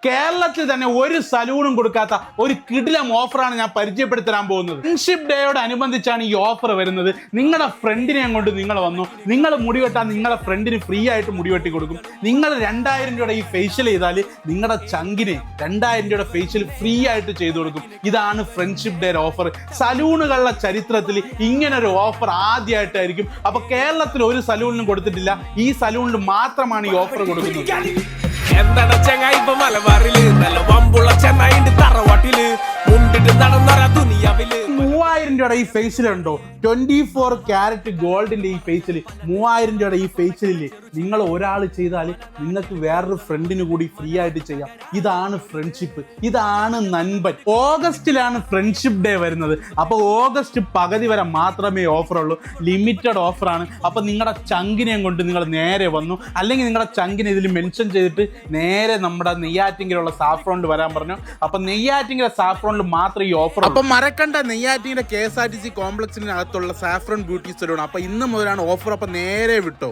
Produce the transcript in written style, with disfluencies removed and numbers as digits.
കേരളത്തിൽ തന്നെ ഒരു സലൂണും കൊടുക്കാത്ത ഒരു കിടിലം ഓഫറാണ് ഞാൻ പരിചയപ്പെടുത്താൻ പോകുന്നത്. ഫ്രണ്ട്ഷിപ്പ് ഡേയോട് അനുബന്ധിച്ചാണ് ഈ ഓഫർ വരുന്നത്. നിങ്ങളുടെ ഫ്രണ്ടിനെ കൊണ്ട് നിങ്ങൾ വന്നു, നിങ്ങൾ മുടി വെട്ടാൻ നിങ്ങളുടെ ഫ്രണ്ടിന് ഫ്രീ ആയിട്ട് മുടി വെട്ടി കൊടുക്കും. നിങ്ങൾ 2000 രൂപയുടെ ഈ ഫേഷ്യൽ ചെയ്താൽ നിങ്ങളുടെ ചങ്കിന് 2000 രൂപയുടെ ഫേഷ്യൽ ഫ്രീ ആയിട്ട് ചെയ്തു കൊടുക്കും. ഇതാണ് ഫ്രണ്ട്ഷിപ്പ് ഡേ ഓഫർ. സലൂണുകളുടെ ചരിത്രത്തിൽ ഇങ്ങനൊരു ഓഫർ ആദ്യമായിട്ടായിരിക്കും. അപ്പൊ കേരളത്തിൽ ഒരു സലൂണിനും കൊടുത്തിട്ടില്ല, ഈ സലൂണിൽ മാത്രമാണ് ഈ ഓഫർ കൊടുക്കുന്നത്. എന്താണ് ചെങ്ങായി ഇപ്പൊ മലബാറില് നല്ല വമ്പുള്ള ചെന്നായിണ്ട് തറവാട്ടില് മുണ്ടിട്ട് നടന്നൊരാ ദുനിയാവില് 3000 രൂപയുടെ ഈ ഫേഷ്യലുണ്ടോ? 24 ക്യാരറ്റ് ഗോൾഡിന്റെ ഈ ഫേഷ്യൽ 3000 രൂപയുടെ ഈ ഫേഷ്യലില് നിങ്ങൾ ഒരാൾ ചെയ്താൽ നിങ്ങൾക്ക് വേറൊരു ഫ്രണ്ടിന് കൂടി ഫ്രീ ആയിട്ട് ചെയ്യാം. ഇതാണ് ഫ്രണ്ട്ഷിപ്പ്, ഇതാണ് നൻപൻ. ഓഗസ്റ്റിലാണ് ഫ്രണ്ട്ഷിപ്പ് ഡേ വരുന്നത്. അപ്പൊ ഓഗസ്റ്റ് പകുതി വരെ മാത്രമേ ഓഫർ ഉള്ളൂ. ലിമിറ്റഡ് ഓഫറാണ്. അപ്പൊ നിങ്ങളുടെ ചങ്കിനെയും കൊണ്ട് നിങ്ങൾ നേരെ വന്നു, അല്ലെങ്കിൽ നിങ്ങളുടെ ചങ്കിനെ ഇതിൽ മെൻഷൻ ചെയ്തിട്ട് നേരെ നമ്മുടെ നെയ്യാറ്റിങ്കലുള്ള സാഫ്രോണിൽ വരാൻ പറഞ്ഞു. അപ്പൊ നെയ്യാറ്റിങ്കര സാഫ്രോണിൽ മാത്രം ഈ ഓഫർ. അപ്പൊ മറക്കണ്ട, നെയ്യാറ്റിങ്കര KSRTC കോംപ്ലക്സിനകത്തുള്ള സാഫ്രോൺ ബ്യൂട്ടി സലൂൺ. അപ്പൊ ഇന്ന് മുതലാണ് ഓഫർ. അപ്പൊ നേരെ വിട്ടോ.